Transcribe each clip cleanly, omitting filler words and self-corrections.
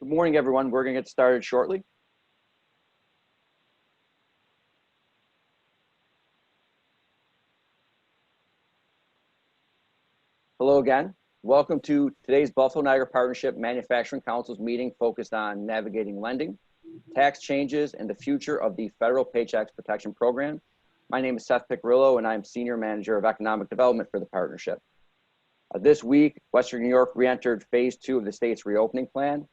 Good morning, everyone. We're going to get started shortly. Hello again. Welcome to today's Buffalo-Niagara Partnership Manufacturing Council's meeting focused on navigating lending, tax changes, and the future of the Federal Paycheck Protection Program. My name is Seth Piccirillo, and I'm Senior Manager of Economic Development for the partnership. This week, Western New York re-entered phase 2 of the state's reopening plan,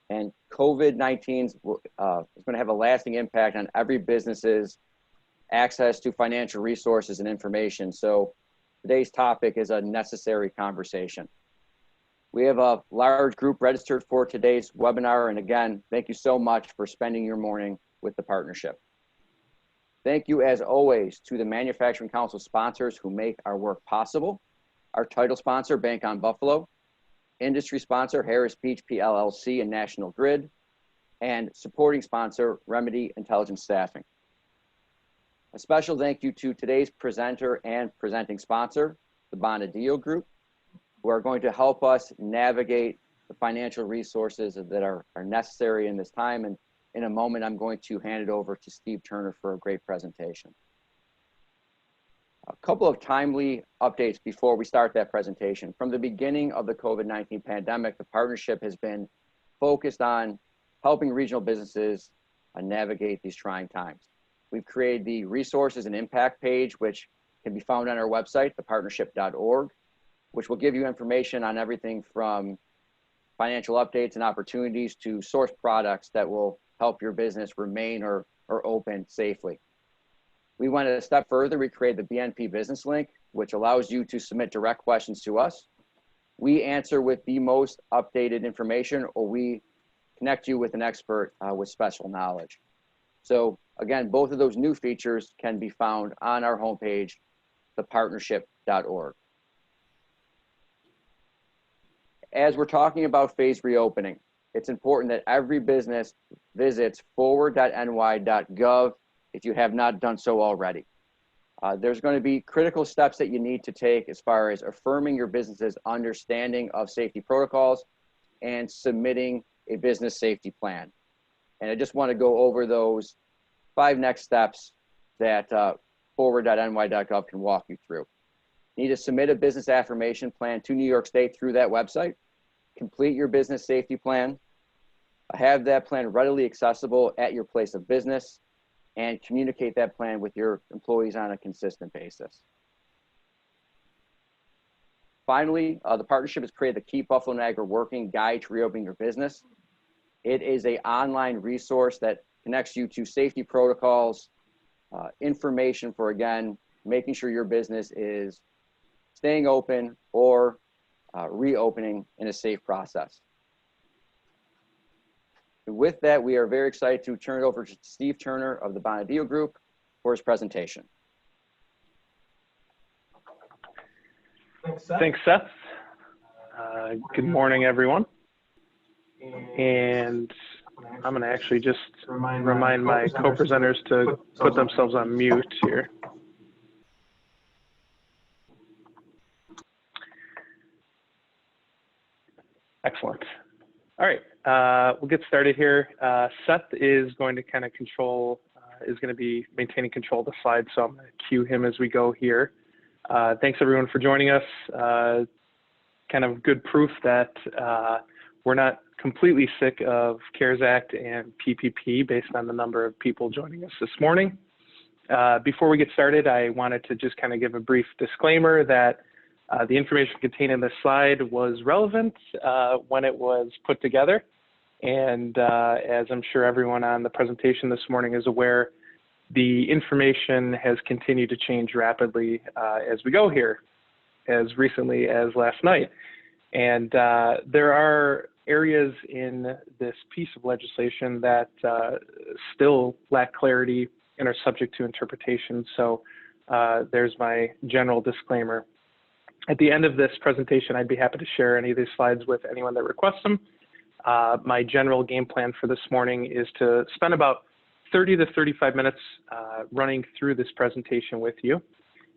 and COVID-19 is going to have a lasting impact on every business's access to financial resources and information. So today's topic is a necessary conversation. We have a large group registered for today's webinar, and again, thank you so much for spending your morning with the partnership. Thank you, as always, to the Manufacturing Council sponsors who make our work possible. Our title sponsor, Bank on Buffalo, industry sponsor, Harris Beach PLLC and National Grid, and supporting sponsor, Remedy Intelligence Staffing. A special thank you to today's presenter and presenting sponsor, the Bonadillo Group, who are going to help us navigate the financial resources that are necessary in this time. And in a moment, I'm going to hand it over to Steve Turner for a great presentation. A couple of timely updates before we start that presentation. From the beginning of the COVID-19 pandemic, the partnership has been focused on helping regional businesses navigate these trying times. We've created the resources and impact page, which can be found on our website, thepartnership.org, which will give you information on everything from financial updates and opportunities to source products that will help your business remain or open safely. We went a step further. We created the BNP Business Link, which allows you to submit direct questions to us. We answer with the most updated information, or we connect you with an expert with special knowledge. So again, both of those new features can be found on our homepage, thepartnership.org. As we're talking about phase reopening, it's important that every business visits forward.ny.gov if you have not done so already. There's going to be critical steps that you need to take as far as affirming your business's understanding of safety protocols and submitting a business safety plan. And I just want to go over those 5 next steps that forward.ny.gov can walk you through. You need to submit a business affirmation plan to New York State through that website, complete your business safety plan, have that plan readily accessible at your place of business, and communicate that plan with your employees on a consistent basis. Finally, the partnership has created the Keep Buffalo Niagara Working Guide to Reopening Your Business. It is an online resource that connects you to safety protocols, information for, again, making sure your business is staying open or reopening in a safe process. With that, we are very excited to turn it over to Steve Turner of the Bonadillo Group for his presentation. Thanks, Seth. Good morning, everyone. And I'm going to actually just remind my co-presenters to put themselves on mute here. Excellent. All right, we'll get started here. Seth is going to kind of is going to be maintaining control of the slides, so I'm going to cue him as we go here. Thanks everyone for joining us. Kind of good proof that we're not completely sick of CARES Act and PPP based on the number of people joining us this morning. Before we get started, I wanted to just kind of give a brief disclaimer that the information contained in this slide was relevant when it was put together. And as I'm sure everyone on the presentation this morning is aware, the information has continued to change rapidly as we go here, as recently as last night. And there are areas in this piece of legislation that still lack clarity and are subject to interpretation. So there's my general disclaimer. At the end of this presentation, I'd be happy to share any of these slides with anyone that requests them. My general game plan for this morning is to spend about 30 to 35 minutes running through this presentation with you.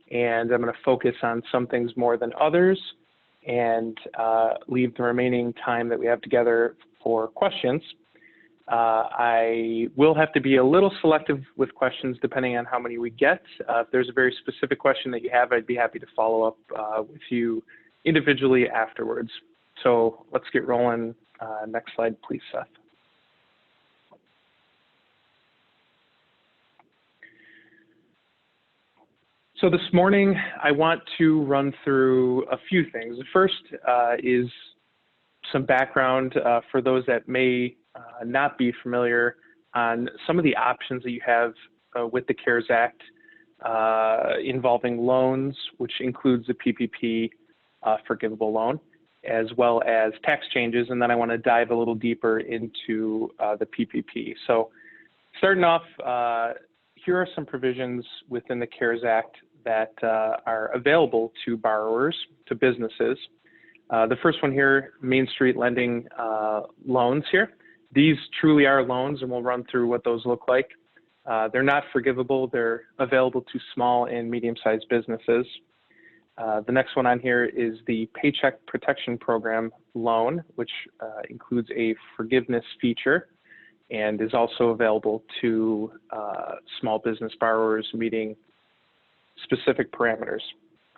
And I'm going to focus on some things more than others and leave the remaining time that we have together for questions. I will have to be a little selective with questions depending on how many we get. If there's a very specific question that you have, I'd be happy to follow up with you individually afterwards. So let's get rolling. Next slide, please, Seth. So this morning, I want to run through a few things. The first is some background for those that may not be familiar on some of the options that you have with the CARES Act involving loans, which includes the PPP forgivable loan, as well as tax changes. And then I want to dive a little deeper into the PPP. So starting off, here are some provisions within the CARES Act that are available to borrowers, to businesses. The first one here, Main Street lending loans here. These truly are loans, and we'll run through what those look like. They're not forgivable. They're available to small and medium-sized businesses. The next one on here is the Paycheck Protection Program loan, which includes a forgiveness feature and is also available to small business borrowers meeting specific parameters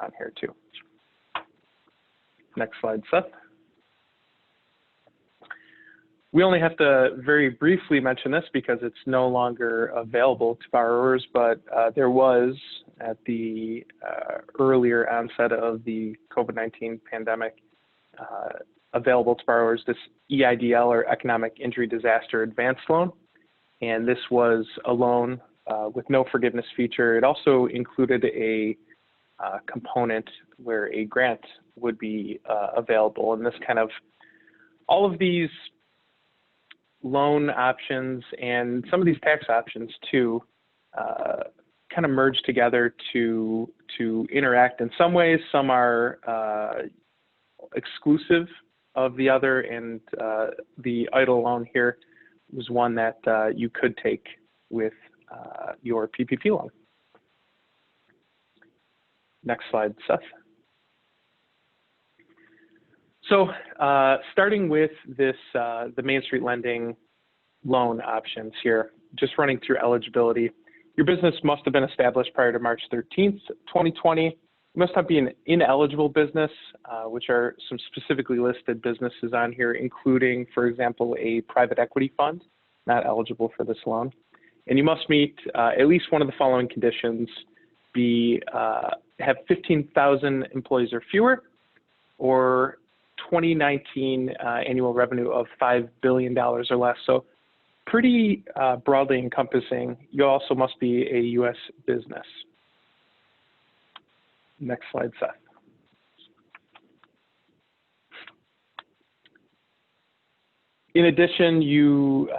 on here too. Next slide, Seth. We only have to very briefly mention this because it's no longer available to borrowers, but there was at the earlier onset of the COVID-19 pandemic available to borrowers this EIDL, or Economic Injury Disaster Advance Loan. And this was a loan with no forgiveness feature. It also included a component where a grant would be available. And this kind of, all of these loan options and some of these tax options too kind of merge together to interact in some ways. Some are exclusive of the other, and the EIDL loan here was one that you could take with your PPP loan. Next slide, Seth. So starting with this, the Main Street lending loan options here, just running through eligibility. Your business must have been established prior to March 13th, 2020. You must not be an ineligible business, which are some specifically listed businesses on here, including, for example, a private equity fund, not eligible for this loan. And you must meet at least one of the following conditions: have 15,000 employees or fewer, or 2019 annual revenue of $5 billion or less. So pretty broadly encompassing. You also must be a U.S. business. Next slide, Seth. In addition, you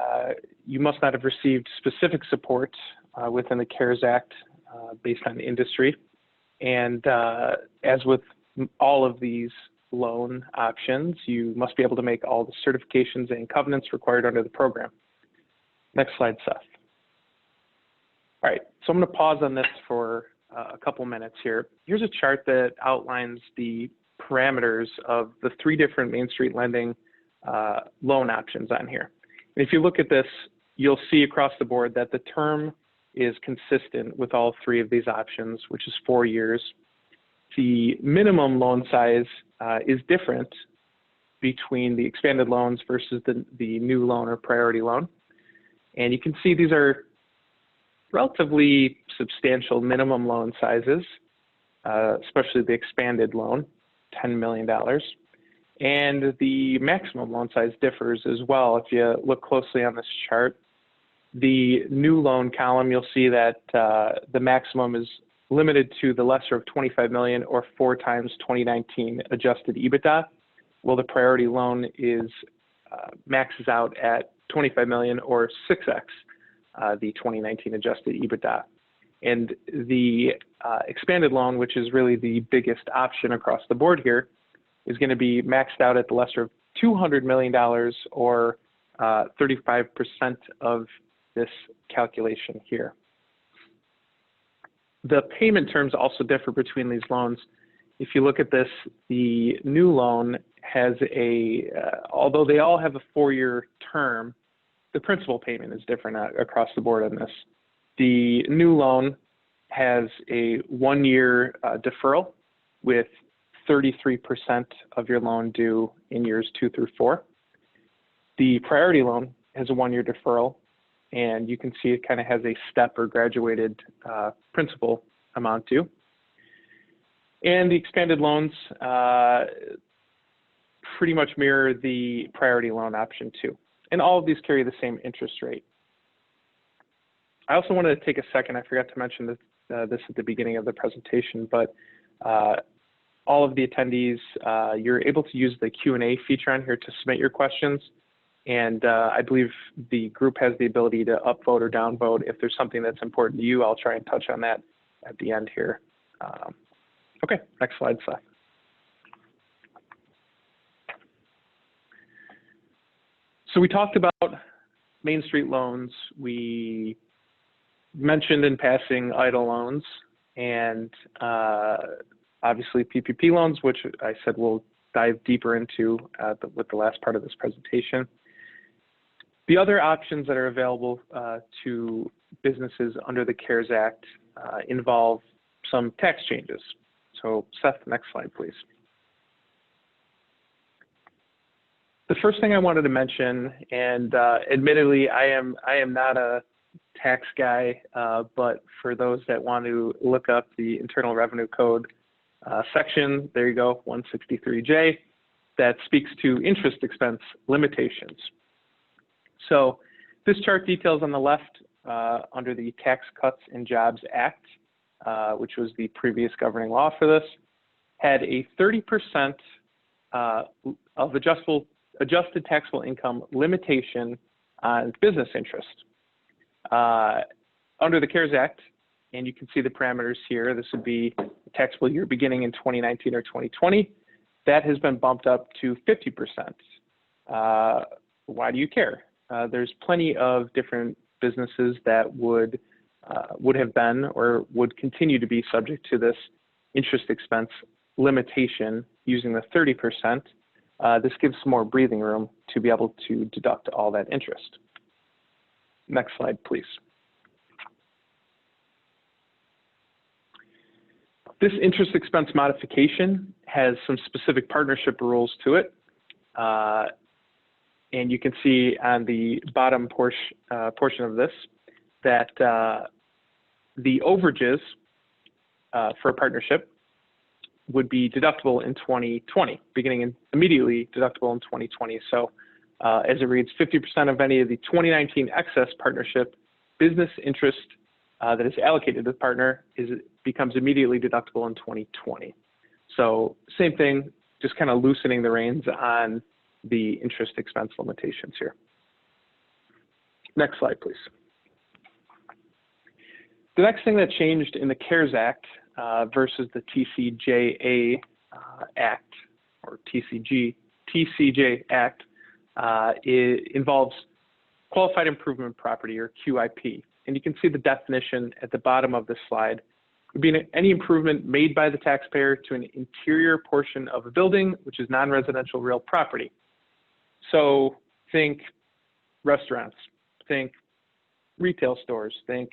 must not have received specific support within the CARES Act based on industry. And as with all of these loan options, you must be able to make all the certifications and covenants required under the program. Next slide, Seth. All right, so I'm going to pause on this for a couple minutes here. Here's a chart that outlines the parameters of the three different Main Street lending loan options on here. And if you look at this, you'll see across the board that the term is consistent with all three of these options, which is 4 years. The minimum loan size is different between the expanded loans versus the new loan or priority loan. And you can see these are relatively substantial minimum loan sizes, especially the expanded loan, $10 million. And the maximum loan size differs as well. If you look closely on this chart, the new loan column, you'll see that the maximum is limited to the lesser of 25 million or 4 times 2019 adjusted EBITDA. Well, the priority loan is maxes out at 25 million or 6x the 2019 adjusted EBITDA. And the expanded loan, which is really the biggest option across the board here, is going to be maxed out at the lesser of $200 million or 35% of this calculation here. The payment terms also differ between these loans. If you look at this, the new loan has although they all have a 4-year term, the principal payment is different across the board on this. The new loan has a 1-year deferral with 33% of your loan due in years 2 through 4. The priority loan has a 1-year deferral, and you can see it kind of has a step or graduated principal amount due. And the expanded loans pretty much mirror the priority loan option too. And all of these carry the same interest rate. I also wanted to take a second, I forgot to mention this at the beginning of the presentation, but all of the attendees, you're able to use the Q&A feature on here to submit your questions. And I believe the group has the ability to upvote or downvote. If there's something that's important to you, I'll try and touch on that at the end here. Okay, next slide, Seth. So we talked about Main Street loans. We mentioned in passing idle loans and obviously PPP loans, which I said we'll dive deeper into with the last part of this presentation. The other options that are available to businesses under the CARES Act involve some tax changes. So Seth, next slide, please. The first thing I wanted to mention, and admittedly, I am not a tax guy, but for those that want to look up the Internal Revenue Code section, there you go, 163J, that speaks to interest expense limitations. So this chart details on the left under the Tax Cuts and Jobs Act, which was the previous governing law for this, had a 30% of adjusted taxable income limitation on business interest. Under the CARES Act, and you can see the parameters here, this would be a taxable year beginning in 2019 or 2020, that has been bumped up to 50%. Why do you care? There's plenty of different businesses that would have been or would continue to be subject to this interest expense limitation using the 30%. This gives some more breathing room to be able to deduct all that interest. Next slide, please. This interest expense modification has some specific partnership rules to it. And you can see on the bottom portion of this that the overages for a partnership would be deductible in 2020, immediately deductible in 2020. So as it reads, 50% of any of the 2019 excess partnership business interest that is allocated to the partner becomes immediately deductible in 2020. So same thing, just kind of loosening the reins on the interest expense limitations here. Next slide, please. The next thing that changed in the CARES Act versus the TCJA Act, or TCJ Act, it involves qualified improvement property, or QIP. And you can see the definition at the bottom of this slide. It would be any improvement made by the taxpayer to an interior portion of a building, which is non-residential real property. So think restaurants, think retail stores, think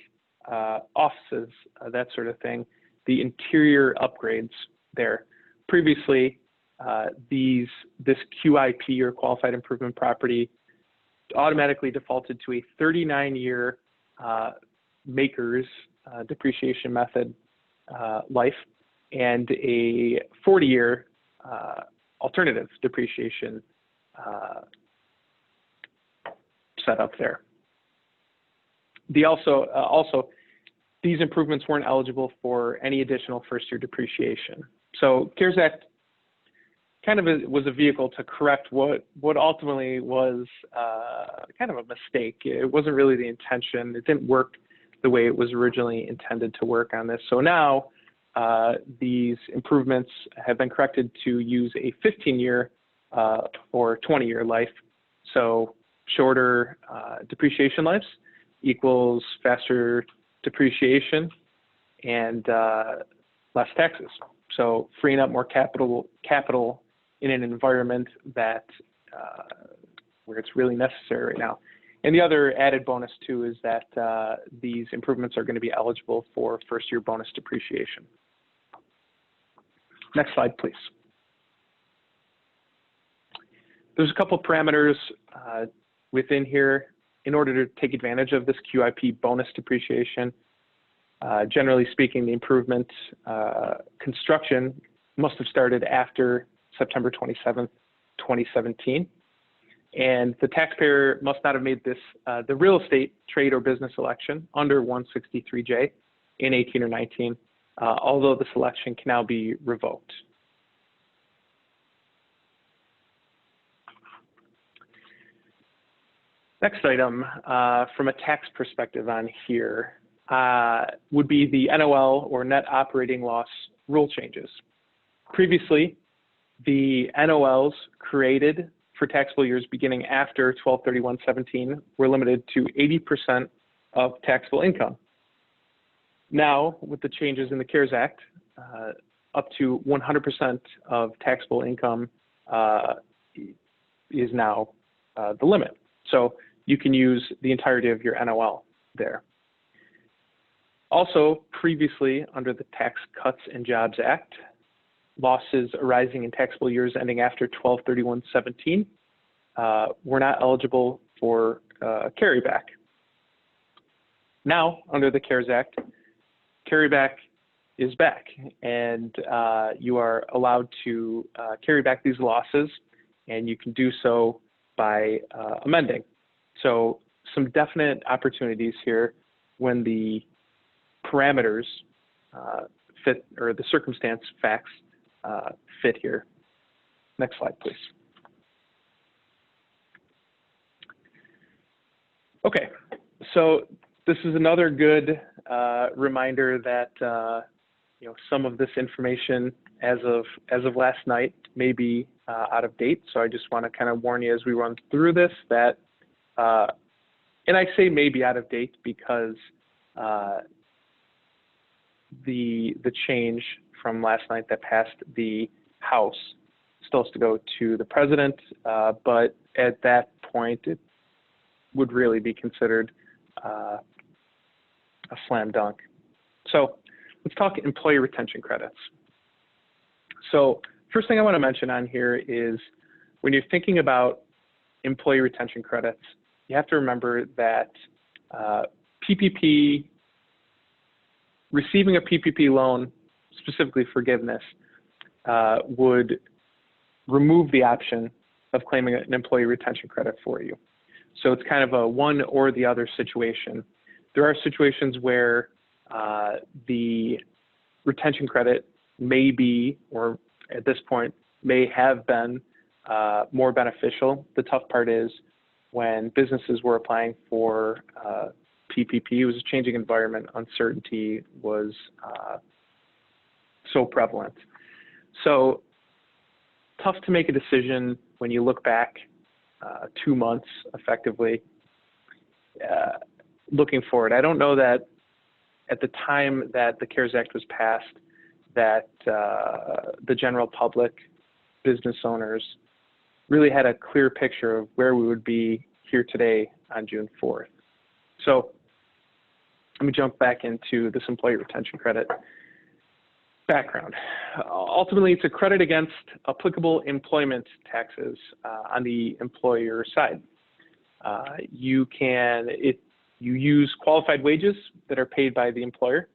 offices, that sort of thing. The interior upgrades there. Previously, this QIP, or qualified improvement property, automatically defaulted to a 39-year maker's depreciation method life and a 40-year alternative depreciation setup there. Also, these improvements weren't eligible for any additional first-year depreciation. So CARES Act kind of was a vehicle to correct what ultimately was kind of a mistake. It wasn't really the intention. It didn't work the way it was originally intended to work on this. So now these improvements have been corrected to use a 15-year or 20-year life. So shorter depreciation lives equals faster depreciation and less taxes. So freeing up more capital in an environment that where it's really necessary right now. And the other added bonus too is that these improvements are going to be eligible for first-year bonus depreciation. Next slide, please. There's a couple parameters within here in order to take advantage of this QIP bonus depreciation. Generally speaking, the improvement construction must have started after September 27th, 2017. And the taxpayer must not have made this the real estate, trade, or business election under 163J in 18 or 19, although this election can now be revoked. Next item from a tax perspective on here would be the NOL or net operating loss rule changes. Previously, the NOLs created for taxable years beginning after 12/31/17 were limited to 80% of taxable income. Now, with the changes in the CARES Act, up to 100% of taxable income is now the limit. So you can use the entirety of your NOL there. Also, previously, under the Tax Cuts and Jobs Act, losses arising in taxable years ending after 12/31/17 were not eligible for carryback. Now, under the CARES Act, carryback is back, and you are allowed to carry back these losses, and you can do so by amending. So some definite opportunities here when the parameters fit, or the circumstance facts fit here. Next slide, please. Okay, so this is another good reminder that some of this information as of last night may be out of date. So I just want to kind of warn you as we run through this that, and I say maybe out of date because the change from last night that passed the House still has to go to the President, but at that point it would really be considered a slam dunk. So let's talk employee retention credits. So first thing I want to mention on here is when you're thinking about employee retention credits, you have to remember that receiving a PPP loan, specifically forgiveness, would remove the option of claiming an employee retention credit for you. So it's kind of a one or the other situation. There are situations where the retention credit may be, or at this point, may have been more beneficial. The tough part is when businesses were applying for PPP, it was a changing environment, uncertainty was so prevalent. So tough to make a decision when you look back 2 months effectively looking forward. I don't know that at the time that the CARES Act was passed that the general public, business owners, really had a clear picture of where we would be here today on June 4th. So let me jump back into this employee retention credit background. Ultimately, it's a credit against applicable employment taxes on the employer side. You use qualified wages that are paid by the employer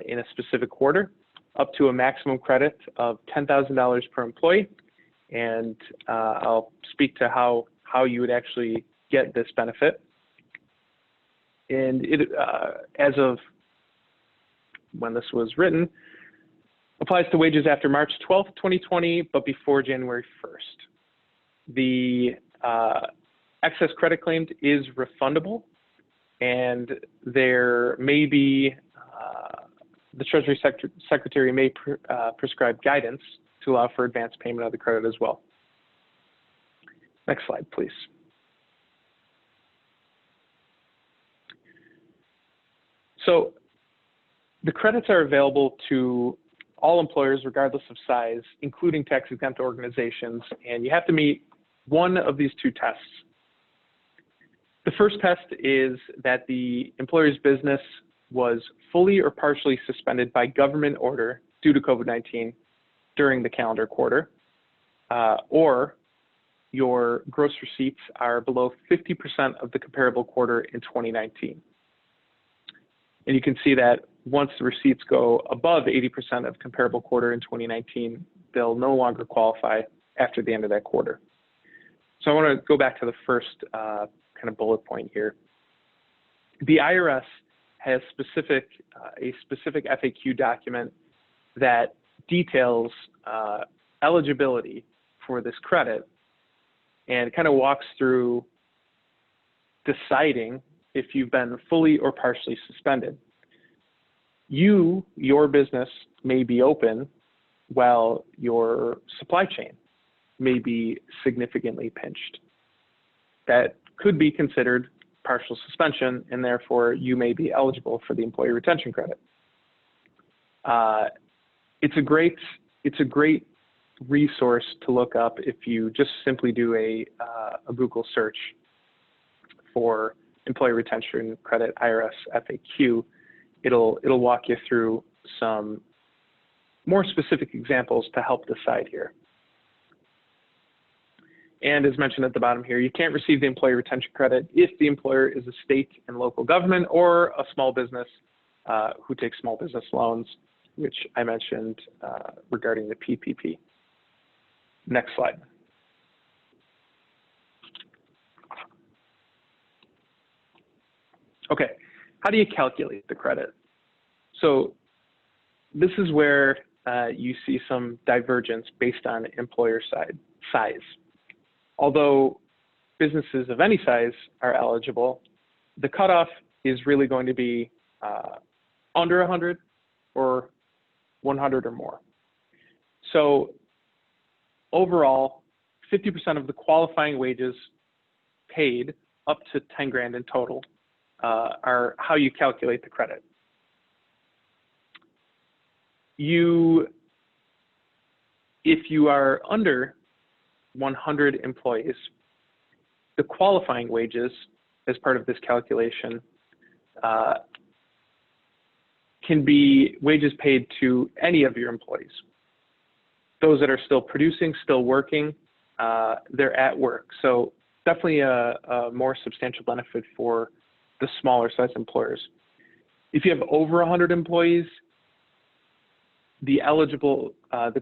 in a specific quarter, up to a maximum credit of $10,000 per employee. And I'll speak to how you would actually get this benefit. And it, as of when this was written, applies to wages after March 12th, 2020, but before January 1st. The excess credit claimed is refundable, and there may be, the Treasury Secretary may prescribe guidance to allow for advance payment of the credit as well. Next slide, please. So the credits are available to all employers, regardless of size, including tax-exempt organizations, and you have to meet one of these two tests. The first test is that the employer's business was fully or partially suspended by government order due to COVID-19 during the calendar quarter, or your gross receipts are below 50% of the comparable quarter in 2019. And you can see that once the receipts go above 80% of comparable quarter in 2019, they'll no longer qualify after the end of that quarter. So I want to go back to the first kind of bullet point here. The IRS has a specific FAQ document that details eligibility for this credit and kind of walks through deciding if you've been fully or partially suspended. Your business may be open while your supply chain may be significantly pinched. That could be considered partial suspension, and therefore you may be eligible for the employee retention credit. It's a great resource to look up if you just simply do a Google search for employee retention credit IRS FAQ. It'll walk you through some more specific examples to help decide here. And as mentioned at the bottom here, you can't receive the employee retention credit if the employer is a state and local government or a small business who takes small business loans, which I mentioned regarding the PPP. Next slide. Okay, how do you calculate the credit? So this is where you see some divergence based on employer size. Although businesses of any size are eligible, the cutoff is really going to be under 100 or 100 or more. So overall, 50% of the qualifying wages paid up to 10 grand in total are how you calculate the credit. If you are under 100 employees, the qualifying wages as part of this calculation can be wages paid to any of your employees. Those that are still producing, still working, they're at work. So definitely a more substantial benefit for the smaller size employers. If you have over 100 employees, the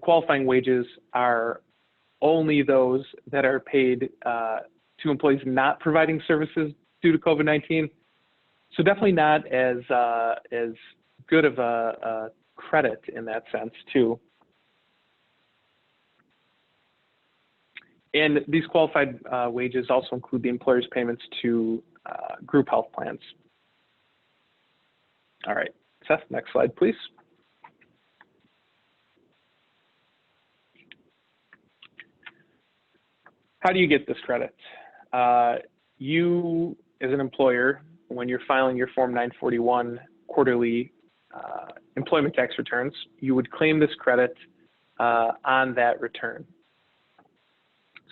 qualifying wages are only those that are paid to employees not providing services due to COVID-19. So definitely not as good of a credit in that sense too. And these qualified wages also include the employer's payments to group health plans. All right, Seth, next slide, please. How do you get this credit? You, as an employer, when you're filing your Form 941 quarterly employment tax returns, you would claim this credit on that return.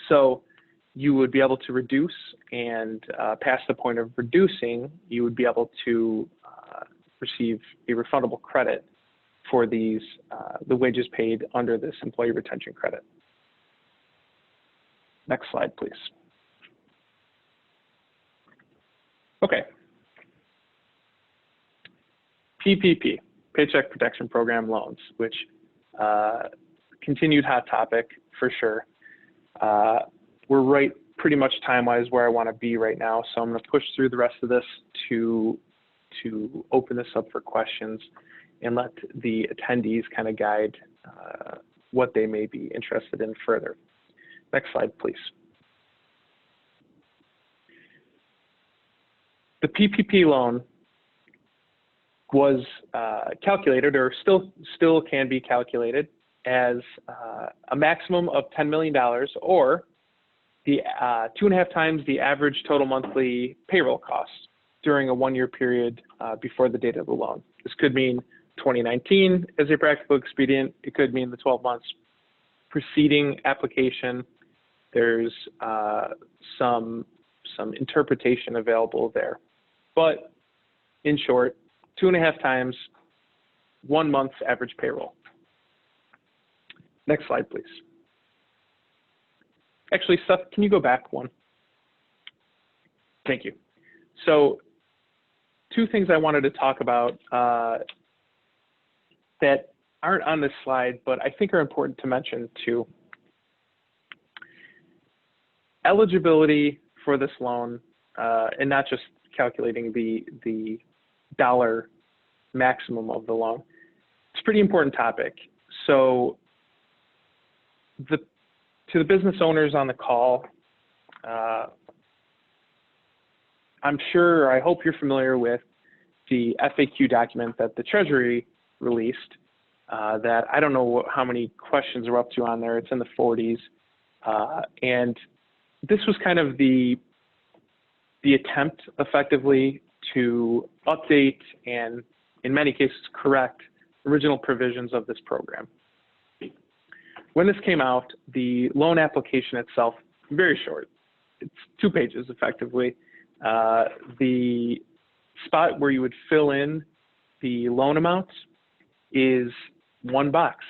So you would be able to reduce, and past the point of reducing, you would be able to receive a refundable credit for the wages paid under this employee retention credit. Next slide, please. Okay. PPP, Paycheck Protection Program loans, which continued hot topic for sure. We're right pretty much time-wise where I want to be right now, so I'm going to push through the rest of this to open this up for questions and let the attendees kind of guide what they may be interested in further. Next slide, please. The PPP loan was calculated, or still can be calculated, as a maximum of $10 million, or the 2.5 times the average total monthly payroll cost during a 1-year period before the date of the loan. This could mean 2019 as a practical expedient. It could mean the 12 months preceding application. There's some interpretation available there. But in short, 2.5 times 1 month's average payroll. Next slide, please. Actually, Seth, can you go back one? Thank you. So 2 things I wanted to talk about that aren't on this slide, but I think are important to mention too. Eligibility for this loan, and not just calculating the dollar maximum of the loan. It's a pretty important topic. So to the business owners on the call, I'm sure, I hope you're familiar with the FAQ document that the Treasury released, that I don't know how many questions are up to on there. It's in the 40s. And this was kind of the attempt effectively to update and in many cases correct original provisions of this program. When this came out, the loan application itself, very short. It's 2 pages effectively. The spot where you would fill in the loan amount is 1 box.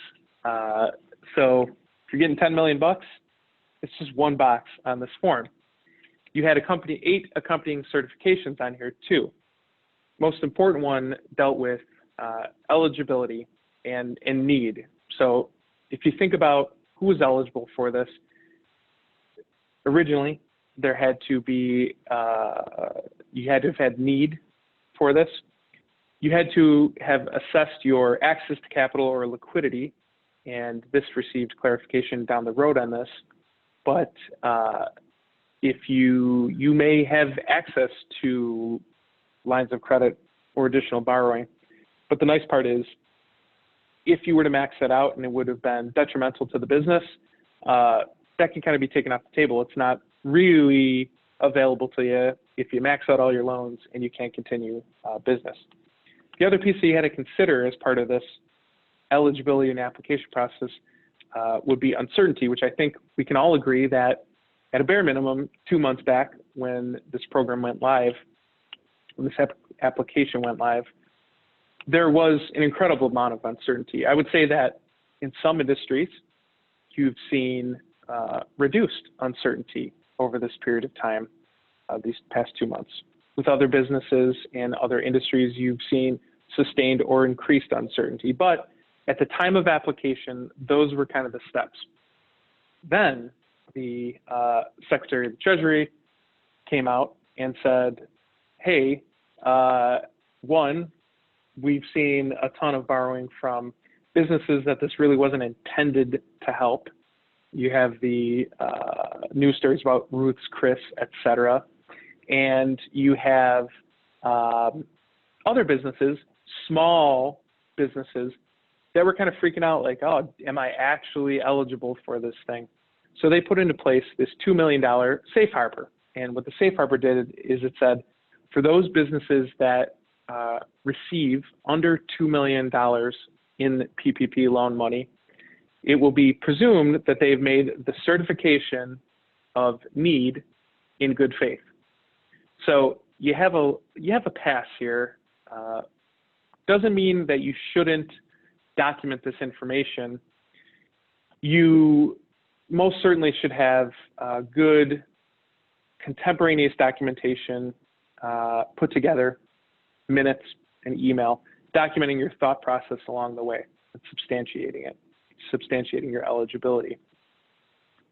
So if you're getting 10 million bucks, it's just 1 box on this form. You had 8 accompanying certifications on here too. Most important one dealt with eligibility and need. So if you think about who was eligible for this, originally there had to be, you had to have had need for this. You had to have assessed your access to capital or liquidity, and this received clarification down the road on this. But if you may have access to lines of credit or additional borrowing. But the nice part is, if you were to max that out and it would have been detrimental to the business, that can kind of be taken off the table. It's not really available to you if you max out all your loans and you can't continue business. The other piece that you had to consider as part of this eligibility and application process would be uncertainty, which I think we can all agree that at a bare minimum, 2 months back when this program went live, when this application went live, there was an incredible amount of uncertainty. I would say that in some industries, you've seen reduced uncertainty over this period of time, these past 2 months. With other businesses and other industries, you've seen sustained or increased uncertainty. But at the time of application, those were kind of the steps. Then the Secretary of the Treasury came out and said, hey, one, we've seen a ton of borrowing from businesses that this really wasn't intended to help. You have the news stories about Ruth's Chris, et cetera. And you have other businesses, small businesses, that were kind of freaking out like, oh, am I actually eligible for this thing? So they put into place this $2 million safe harbor. And what the safe harbor did is it said, for those businesses that receive under $2 million in PPP loan money, it will be presumed that they've made the certification of need in good faith. So you have a pass here. Doesn't mean that you shouldn't document this information. You most certainly should have good contemporaneous documentation put together, minutes and email, documenting your thought process along the way and substantiating it, substantiating your eligibility.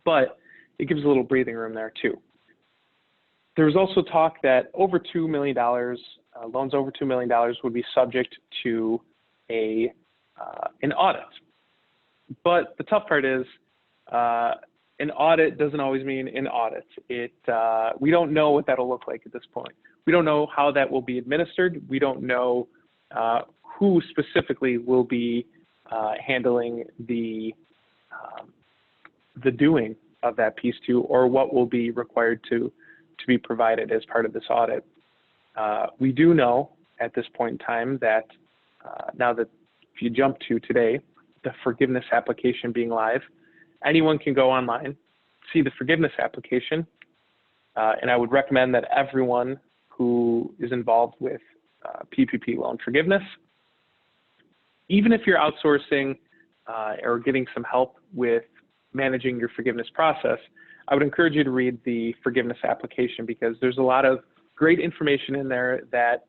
But it gives a little breathing room there too. There was also talk that over $2 million, loans over $2 million would be subject to an audit. But the tough part is an audit doesn't always mean an audit. We don't know what that'll look like at this point. We don't know how that will be administered. We don't know who specifically will be handling the doing of that piece too, or what will be required to be provided as part of this audit. We do know at this point in time that now that if you jump to today, the forgiveness application being live, anyone can go online, see the forgiveness application, and I would recommend that everyone who is involved with PPP loan forgiveness, even if you're outsourcing or getting some help with managing your forgiveness process, I would encourage you to read the forgiveness application, because there's a lot of great information in there that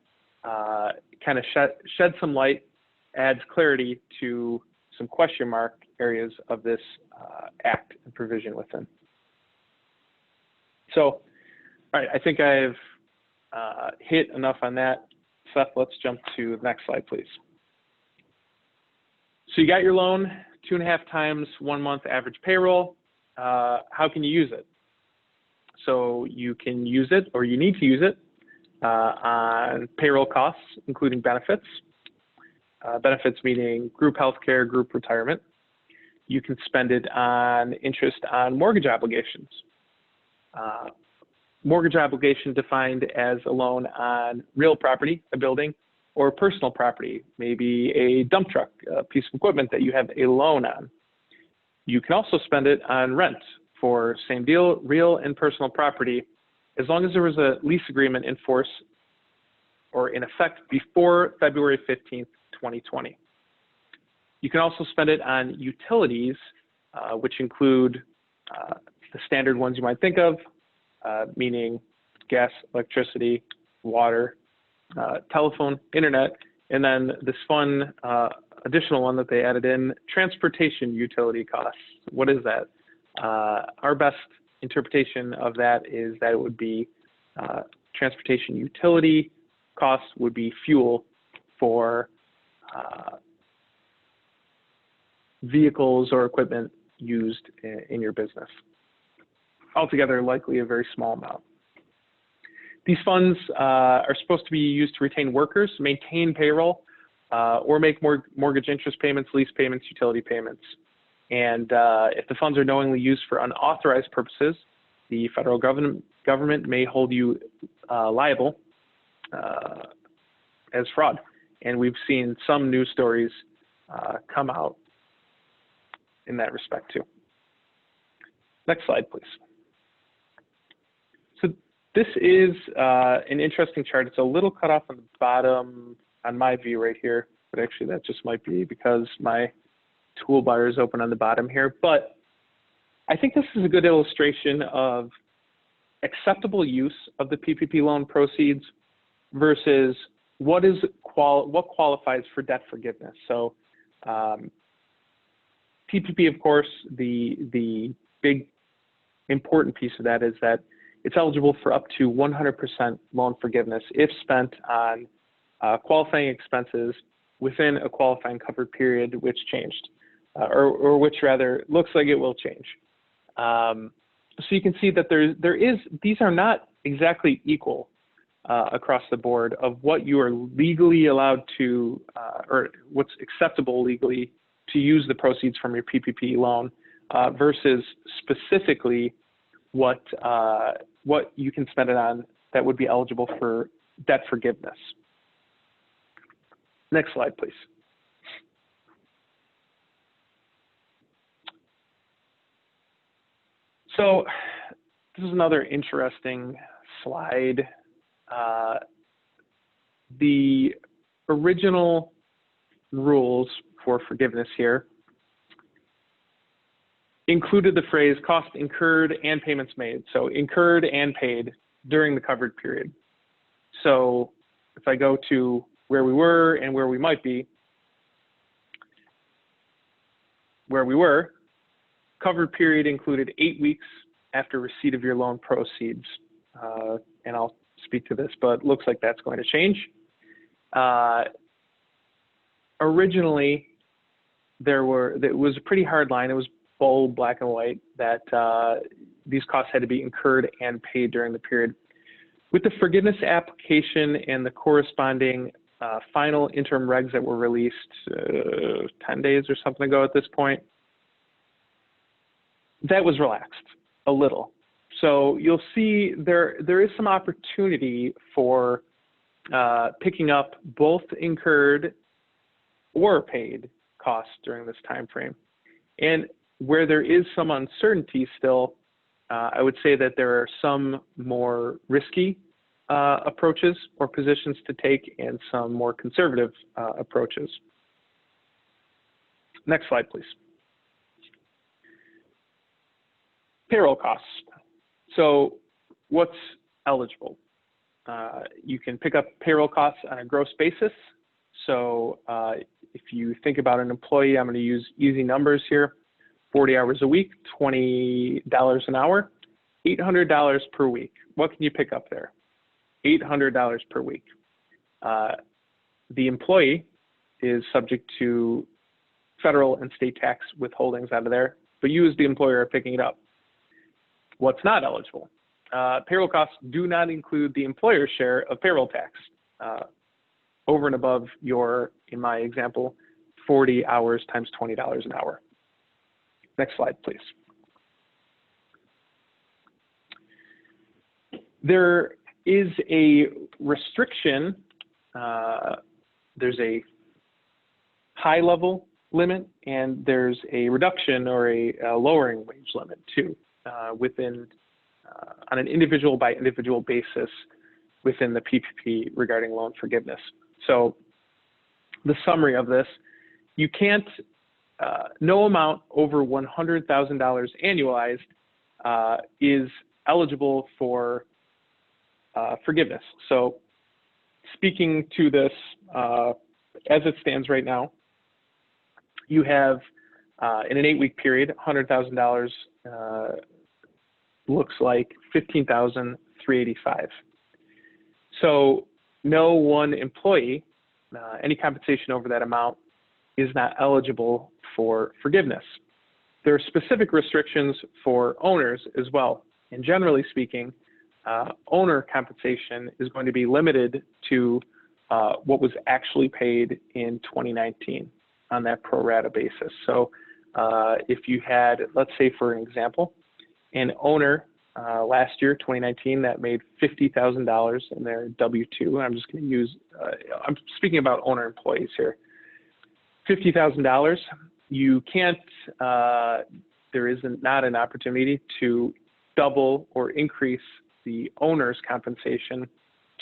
kind of shed some light, adds clarity to some question mark areas of this act and provision within. So, all right, I think I've hit enough on that. Seth, let's jump to the next slide, please. So you got your loan, 2.5 times 1 month average payroll. How can you use it? So you can use it, or you need to use it, on payroll costs, including benefits. Benefits meaning group healthcare, group retirement. You can spend it on interest on mortgage obligations. Mortgage obligation defined as a loan on real property, a building, or personal property, maybe a dump truck, a piece of equipment that you have a loan on. You can also spend it on rent for same deal, real and personal property, as long as there was a lease agreement in force or in effect before February 15th, 2020. You can also spend it on utilities, which include the standard ones you might think of, meaning gas, electricity, water, telephone, internet, and then this fun additional one that they added in, transportation utility costs. What is that? Our best interpretation of that is that it would be transportation utility costs would be fuel for vehicles or equipment used in your business. Altogether, likely a very small amount. These funds are supposed to be used to retain workers, maintain payroll, or make mortgage interest payments, lease payments, utility payments. And if the funds are knowingly used for unauthorized purposes, the federal government may hold you liable as fraud. And we've seen some news stories come out in that respect too. Next slide, please. So this is an interesting chart. It's a little cut off on the bottom on my view right here, but actually that just might be because my toolbar is open on the bottom here. But I think this is a good illustration of acceptable use of the PPP loan proceeds versus what qualifies for debt forgiveness. So PPP, of course, the big important piece of that is that it's eligible for up to 100% loan forgiveness if spent on qualifying expenses within a qualifying covered period, which changed, or which rather looks like it will change. So you can see that these are not exactly equal across the board of what you are legally allowed to, or what's acceptable legally to use the proceeds from your PPP loan versus specifically what you can spend it on that would be eligible for debt forgiveness. Next slide, please. So this is another interesting slide. The original rules for forgiveness here included the phrase cost incurred and payments made. So incurred and paid during the covered period. So if I go to where we were and where we might be, where we were, covered period included 8 weeks after receipt of your loan proceeds. And I'll speak to this, but looks like that's going to change. Originally, it was a pretty hard line. It was bold, black and white, that these costs had to be incurred and paid during the period. With the forgiveness application and the corresponding final interim regs that were released 10 days or something ago at this point, that was relaxed a little. So you'll see there is some opportunity for picking up both incurred or paid costs during this time frame. And where there is some uncertainty still, I would say that there are some more risky approaches or positions to take and some more conservative approaches. Next slide, please. Payroll costs. So what's eligible? You can pick up payroll costs on a gross basis. So if you think about an employee, I'm going to use easy numbers here, 40 hours a week, $20 an hour, $800 per week. What can you pick up there? $800 per week. The employee is subject to federal and state tax withholdings out of there, but you as the employer are picking it up. What's not eligible? Payroll costs do not include the employer's share of payroll tax over and above your, in my example, 40 hours times $20 an hour. Next slide, please. There is a restriction. There's a high level limit and there's a reduction or a lowering wage limit too within on an individual by individual basis within the PPP regarding loan forgiveness. So the summary of this, you can't, no amount over $100,000 annualized is eligible for forgiveness. So speaking to this as it stands right now, you have in an 8-week period, $100,000 looks like $15,385. So no one employee, any compensation over that amount is not eligible for forgiveness. There are specific restrictions for owners as well. And generally speaking, owner compensation is going to be limited to what was actually paid in 2019 on that pro rata basis. So if you had, let's say for an example, an owner last year, 2019, that made $50,000 in their W-2. I'm just going to use, I'm speaking about owner employees here. $50,000, you can't, there is not an opportunity to double or increase the owner's compensation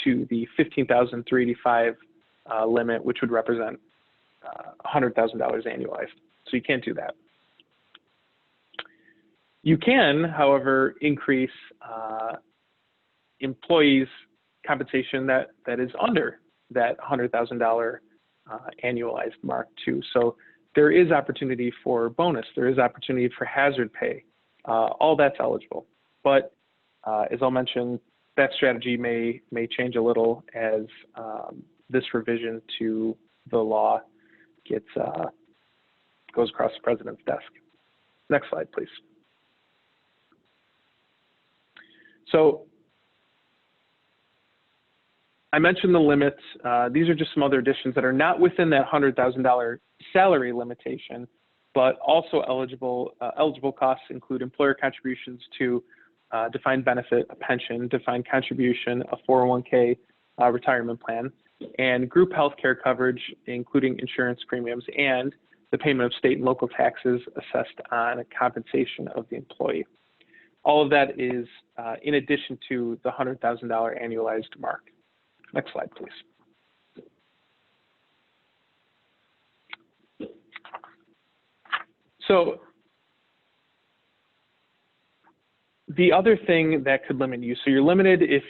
to the $15,385 limit, which would represent $100,000 annualized. So you can't do that. You can, however, increase employees' compensation that is under that $100,000 annualized mark too. So there is opportunity for bonus. There is opportunity for hazard pay. All that's eligible. But as I'll mention, that strategy may change a little as this revision to the law gets goes across the president's desk. Next slide, please. So I mentioned the limits. These are just some other additions that are not within that $100,000 salary limitation, but also eligible costs include employer contributions to defined benefit, a pension, defined contribution, a 401k retirement plan, and group health care coverage, including insurance premiums, and the payment of state and local taxes assessed on compensation of the employee. All of that is in addition to the $100,000 annualized mark. Next slide, please. So the other thing that could limit you, so you're limited if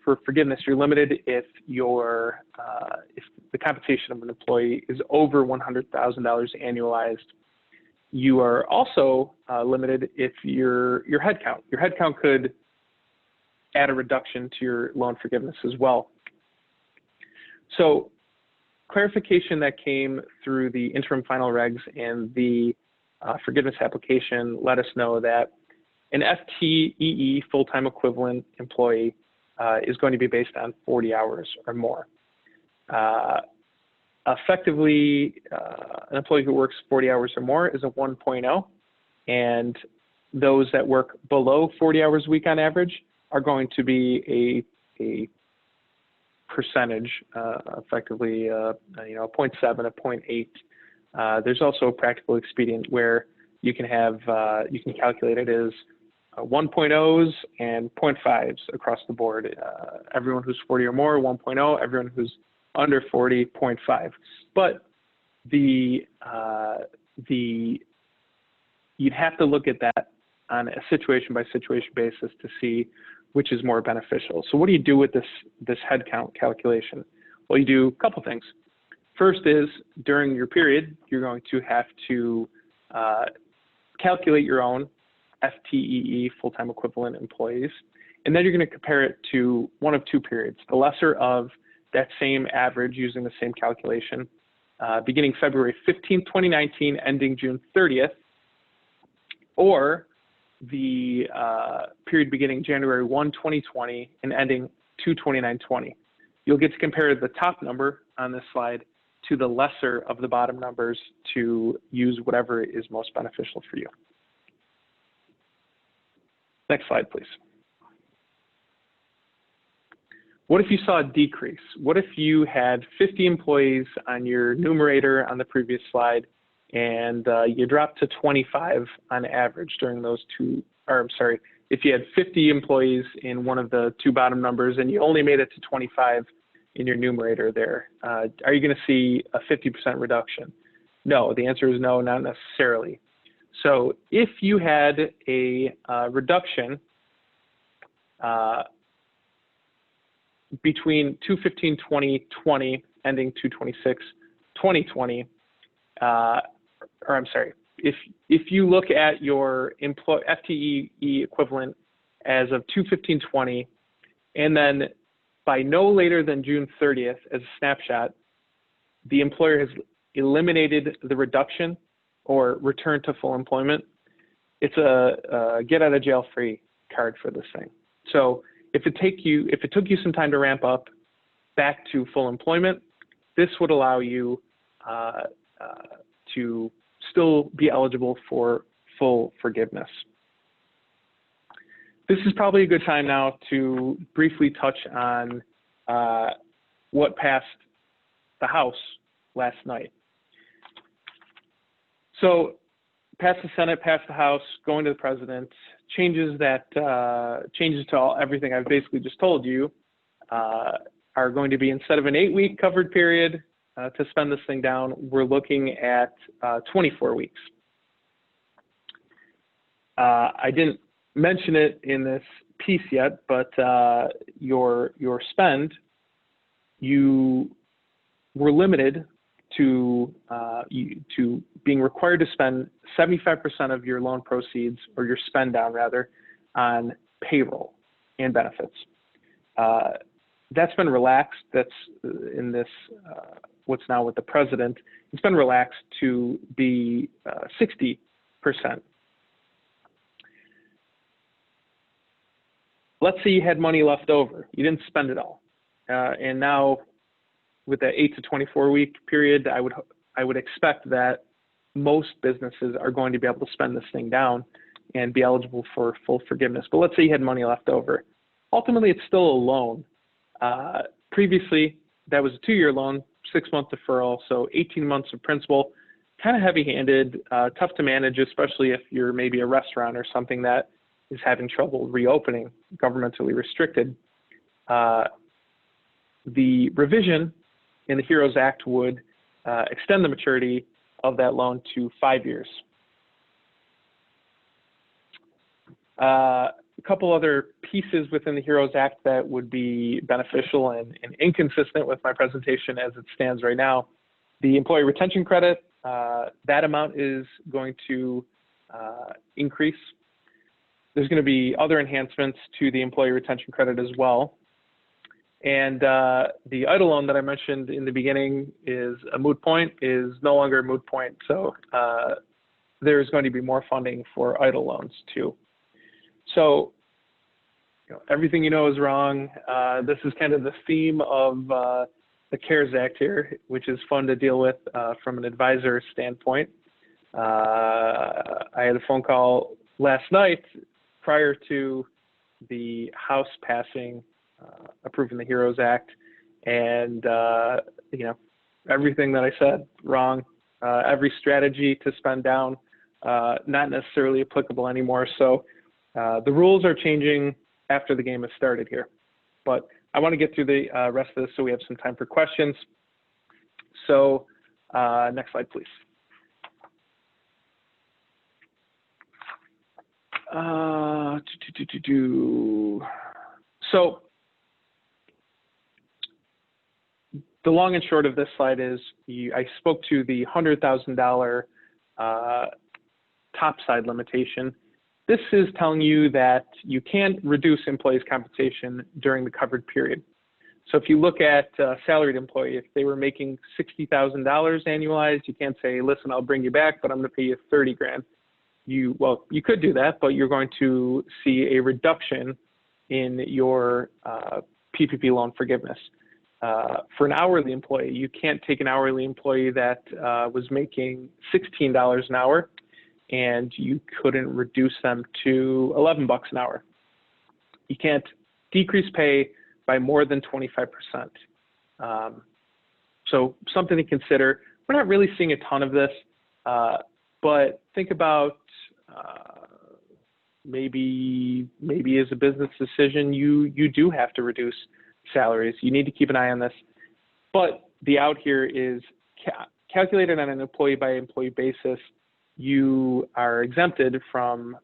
for forgiveness, you're limited if if the compensation of an employee is over $100,000 annualized. You are also limited if your headcount could add a reduction to your loan forgiveness as well. So clarification that came through the interim final regs and the forgiveness application let us know that an FTEE, full-time equivalent employee, is going to be based on 40 hours or more. Effectively, an employee who works 40 hours or more is a 1.0, and those that work below 40 hours a week on average are going to be a percentage, effectively, you know, 0.7, a 0.8. There's also a practical expedient where you can have, you can calculate it as 1.0s and 0.5s across the board. Everyone who's 40 or more, 1.0, everyone who's under 40, 0.5. But you'd have to look at that on a situation by situation basis to see which is more beneficial. So what do you do with this head count calculation? Well, you do a couple things. First is during your period, you're going to have to calculate your own FTEE, full-time equivalent employees, and then you're going to compare it to one of two periods, the lesser of that same average using the same calculation, beginning February 15th, 2019, ending June 30th, or the period beginning January 1, 2020, and ending 2/29/20. You'll get to compare the top number on this slide to the lesser of the bottom numbers to use whatever is most beneficial for you. Next slide, please. What if you saw a decrease? What if you had 50 employees on your numerator on the previous slide and you dropped to 25 on average during those two, or I'm sorry, if you had 50 employees in one of the two bottom numbers and you only made it to 25 in your numerator there, are you going to see a 50% reduction? No, the answer is no, not necessarily. So if you had a reduction between 2/15/2020 ending 2/26/2020, or I'm sorry, if you look at your FTE equivalent as of 2/15/20, and then by no later than June 30th as a snapshot, the employer has eliminated the reduction or return to full employment, it's a get out of jail free card for this thing. So if it took you some time to ramp up back to full employment, this would allow you to still be eligible for full forgiveness. This is probably a good time now to briefly touch on what passed the House last night. So passed the Senate, passed the House, going to the President, changes to everything I've basically just told you are going to be, instead of an 8-week covered period to spend this thing down, we're looking at 24 weeks. I didn't mention it in this piece yet, but your spend, you were limited to being required to spend 75% of your loan proceeds, or your spend down rather, on payroll and benefits. That's been relaxed. That's in this, what's now with the President, it's been relaxed to be 60%. Let's say you had money left over. You didn't spend it all. And now with that 8 to 24 week period, I would expect that most businesses are going to be able to spend this thing down and be eligible for full forgiveness. But let's say you had money left over. Ultimately, it's still a loan. Previously, that was a 2-year loan, 6-month deferral, so 18 months of principal. Kind of heavy-handed, tough to manage, especially if you're maybe a restaurant or something that is having trouble reopening, governmentally restricted. The revision in the HEROES Act would extend the maturity of that loan to 5 years. A couple other pieces within the HEROES Act that would be beneficial and inconsistent with my presentation as it stands right now. The employee retention credit, that amount is going to increase. There's going to be other enhancements to the employee retention credit as well. And the EIDL loan that I mentioned in the beginning is a moot point, is no longer a moot point. So there's going to be more funding for EIDL loans too. So everything you know is wrong. This is kind of the theme of the CARES Act here, which is fun to deal with from an advisor standpoint. I had a phone call last night prior to the House passing, approving the HEROES Act, And, you know, everything that I said, wrong. Every strategy to spend down, not necessarily applicable anymore. So the rules are changing after the game has started here. But I want to get through the rest of this so we have some time for questions. So next slide, please. So the long and short of this slide is I spoke to the $100,000 top side limitation. This is telling you that you can't reduce employees' compensation during the covered period. So if you look at a salaried employee, if they were making $60,000 annualized, you can't say, listen, I'll bring you back, but I'm going to pay you 30 grand. Well, you could do that, but you're going to see a reduction in your PPP loan forgiveness. For an hourly employee, you can't take an hourly employee that was making $16 an hour and you couldn't reduce them to 11 bucks an hour. You can't decrease pay by more than 25%. So something to consider. We're not really seeing a ton of this, but think about maybe as a business decision, you do have to reduce salaries. You need to keep an eye on this. But the out here is calculated on an employee by employee basis. You are exempted from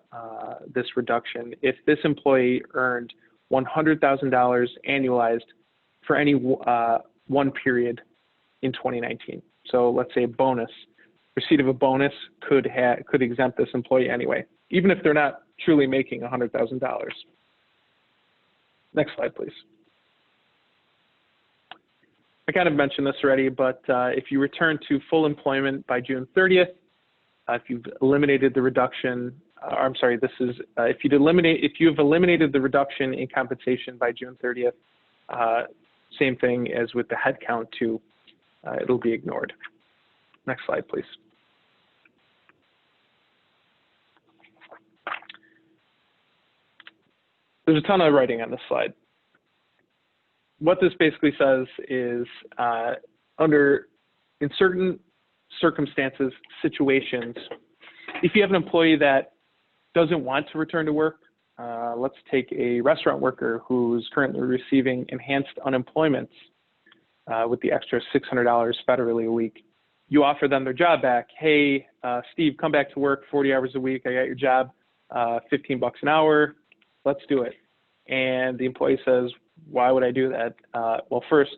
this reduction if this employee earned $100,000 annualized for any one period in 2019. So let's say a bonus, receipt of a bonus could exempt this employee anyway, even if they're not truly making $100,000. Next slide, please. I kind of mentioned this already, but if you return to full employment by June 30th, if you've eliminated the reduction, I'm sorry, this is if you've eliminated the reduction in compensation by June 30th, same thing as with the head count too, it'll be ignored. Next slide, please. There's a ton of writing on this slide. What this basically says is in certain circumstances, situations, if you have an employee that doesn't want to return to work, let's take a restaurant worker who's currently receiving enhanced unemployment with the extra $600 federally a week. You offer them their job back. Hey, Steve, come back to work 40 hours a week. I got your job, 15 bucks an hour. Let's do it. And the employee says, why would I do that? Well, first,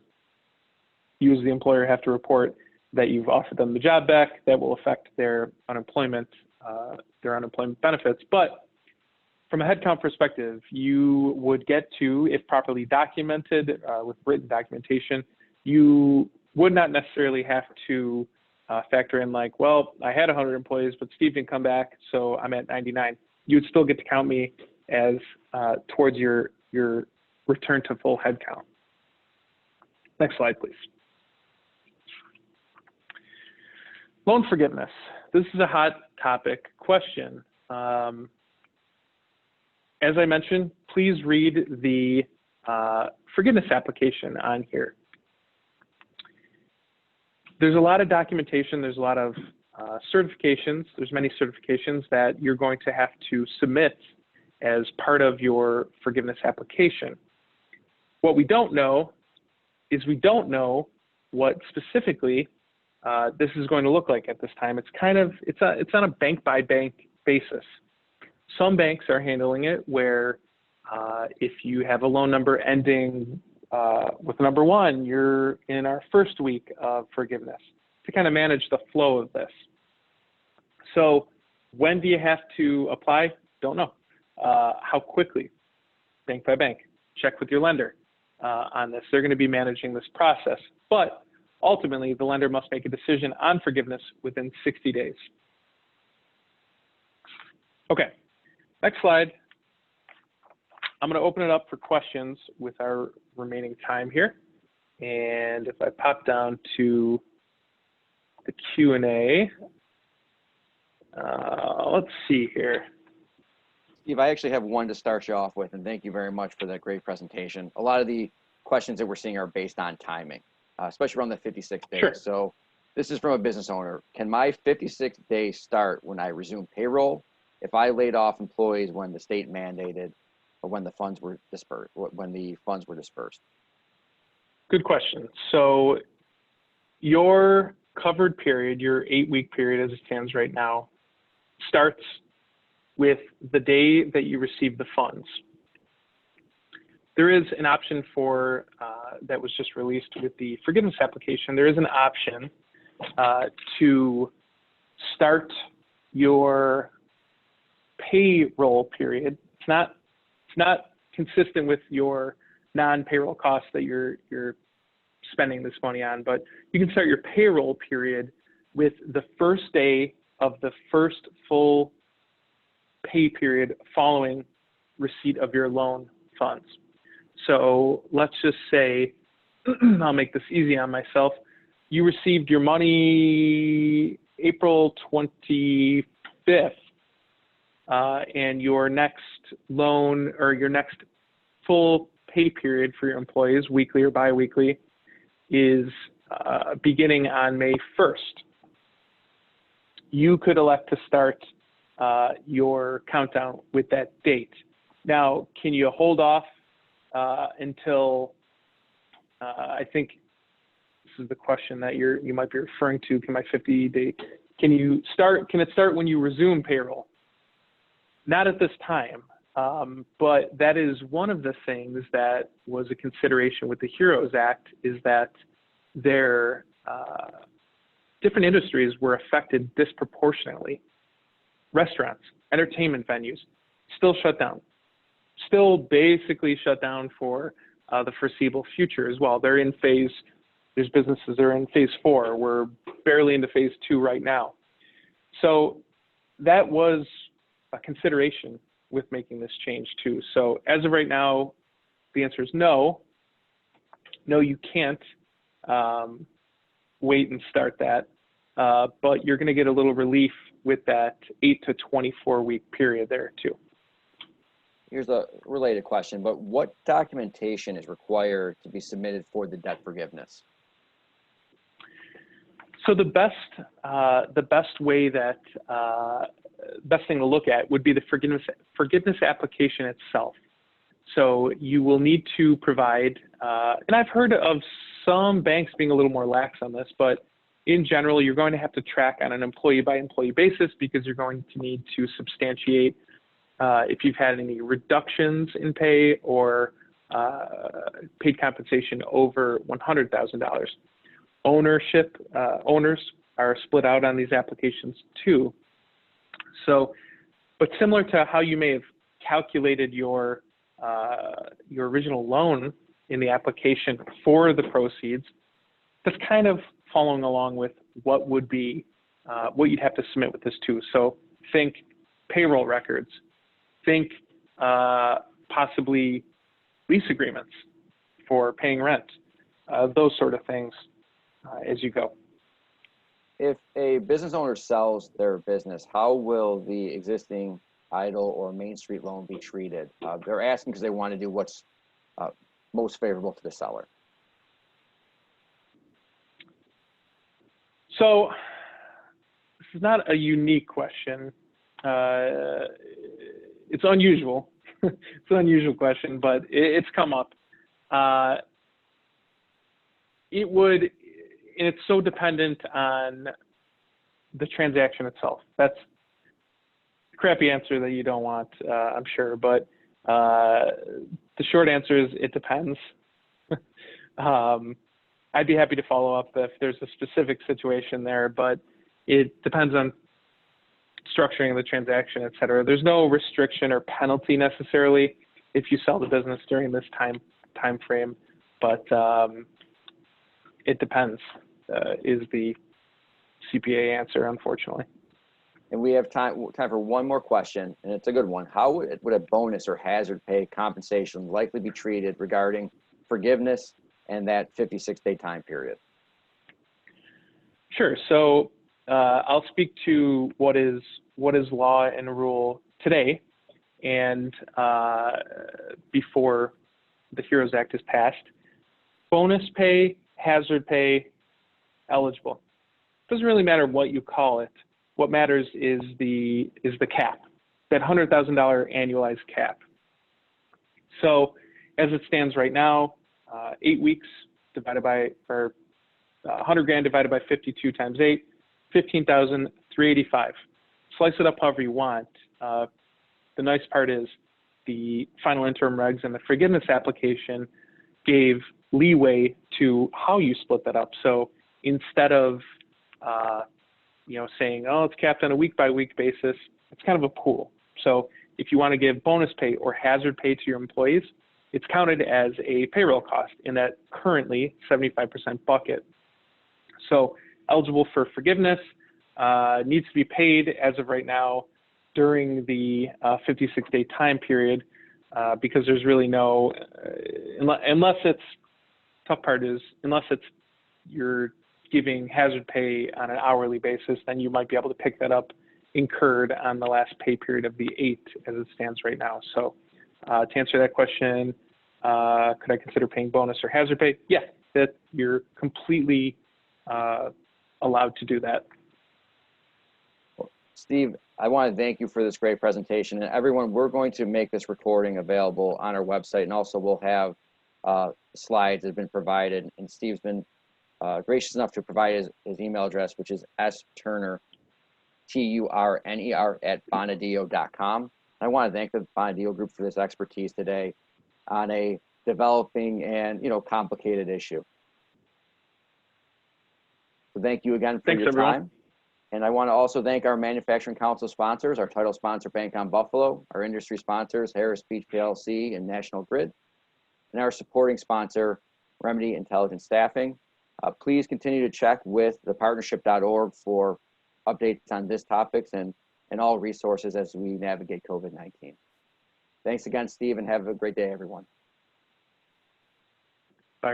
you as the employer have to report that you've offered them the job back. That will affect their unemployment benefits. But from a headcount perspective, you would get to, if properly documented with written documentation, you would not necessarily have to factor in like, well, I had 100 employees, but Steve didn't come back, so I'm at 99. You would still get to count me as towards your return to full headcount. Next slide, please. Loan forgiveness. This is a hot topic question. As I mentioned, please read the forgiveness application on here. There's a lot of documentation. There's a lot of certifications. There's many certifications that you're going to have to submit as part of your forgiveness application. What we don't know is we don't know what specifically this is going to look like at this time. It's on a bank by bank basis. Some banks are handling it where if you have a loan number ending with number 1, you're in our first week of forgiveness to kind of manage the flow of this. So when do you have to apply? Don't know. How quickly? Bank by bank. Check with your lender on this. They're going to be managing this process. But ultimately, the lender must make a decision on forgiveness within 60 days. Okay, next slide. I'm going to open it up for questions with our remaining time here. And if I pop down to the Q&A, let's see here. Steve, I actually have one to start you off with, and thank you very much for that great presentation. A lot of the questions that we're seeing are based on timing, especially around the 56 days. Sure. So this is from a business owner. Can my 56 days start when I resume payroll if I laid off employees when the state mandated or when the funds were dispersed, Good question. So your covered period, your 8-week period as it stands right now, starts with the day that you receive the funds. There is an option for, that was just released with the forgiveness application, there is an option to start your payroll period. It's not consistent with your non-payroll costs that you're spending this money on, but you can start your payroll period with the first day of the first full pay period following receipt of your loan funds. So let's just say, I'll make this easy on myself, you received your money April 25th, and your next loan or your next full pay period for your employees, weekly or biweekly, is beginning on May 1st. You could elect to start your countdown with that date. Now, can you hold off until, I think this is the question that you might be referring to, can my 50-day, can it start when you resume payroll? Not at this time, but that is one of the things that was a consideration with the HEROES Act, is that their different industries were affected disproportionately. Restaurants, entertainment venues, still shut down. Still basically shut down for the foreseeable future as well. They're in phase, there's businesses that are in phase 4. We're barely into phase 2 right now. So that was a consideration with making this change too. So as of right now, the answer is no. No, you can't wait and start that. But you're going to get a little relief with that 8 to 24 week period there too. Here's a related question, but what documentation is required to be submitted for the debt forgiveness? So the best way that, best thing to look at would be the forgiveness application itself. So you will need to provide, and I've heard of some banks being a little more lax on this, but in general, you're going to have to track on an employee by employee basis, because you're going to need to substantiate if you've had any reductions in pay or paid compensation over $100,000. Owners are split out on these applications too. So, but similar to how you may have calculated your original loan in the application for the proceeds, that's kind of following along with what would be, what you'd have to submit with this too. So think payroll records, think possibly lease agreements for paying rent, those sort of things as you go. If a business owner sells their business, how will the existing idle or Main Street loan be treated? They're asking because they want to do what's most favorable to the seller. So this is not a unique question. It's unusual. It's an unusual question, but it's come up. It would, and it's so dependent on the transaction itself. That's a crappy answer that you don't want, I'm sure, but the short answer is it depends. I'd be happy to follow up if there's a specific situation there, but it depends on structuring the transaction, et cetera. There's no restriction or penalty necessarily if you sell the business during this time frame, but it depends is the CPA answer, unfortunately. And we have time for one more question, and it's a good one. How would a bonus or hazard pay compensation likely be treated regarding forgiveness and that 56-day time period? Sure. So I'll speak to what is law and rule today, and before the HEROES Act is passed. bonus pay, hazard pay, eligible. Doesn't really matter what you call it. What matters is the cap, that $100,000 annualized cap. So as it stands right now, 8 weeks divided by, or 100 grand divided by 52 times 8, 15,385. Slice it up however you want. The nice part is the final interim regs and the forgiveness application gave leeway to how you split that up. So instead of saying, oh, it's capped on a week-by-week basis, it's kind of a pool. So if you want to give bonus pay or hazard pay to your employees, it's counted as a payroll cost in that currently 75% bucket. So eligible for forgiveness, needs to be paid as of right now during the 56-day time period, because there's really no, unless it's, tough part is, unless it's you're giving hazard pay on an hourly basis, then you might be able to pick that up incurred on the last pay period of the 8 as it stands right now. So to answer that question, could I consider paying bonus or hazard pay? Yeah, that you're completely allowed to do that. Steve, I want to thank you for this great presentation. And everyone, we're going to make this recording available on our website, and also we'll have slides that have been provided. And Steve's been gracious enough to provide his email address, which is sturner, Turner, @bonadillo.com. I want to thank the Bonadillo Group for this expertise today on a developing and complicated issue. So thank you again for your time. And I want to also thank our Manufacturing Council sponsors, our title sponsor, Bank on Buffalo, our industry sponsors, Harris Beach PLC and National Grid, and our supporting sponsor, Remedy Intelligent Staffing. Please continue to check with thepartnership.org for updates on this topics and all resources as we navigate COVID-19. Thanks again, Steve, and have a great day, everyone.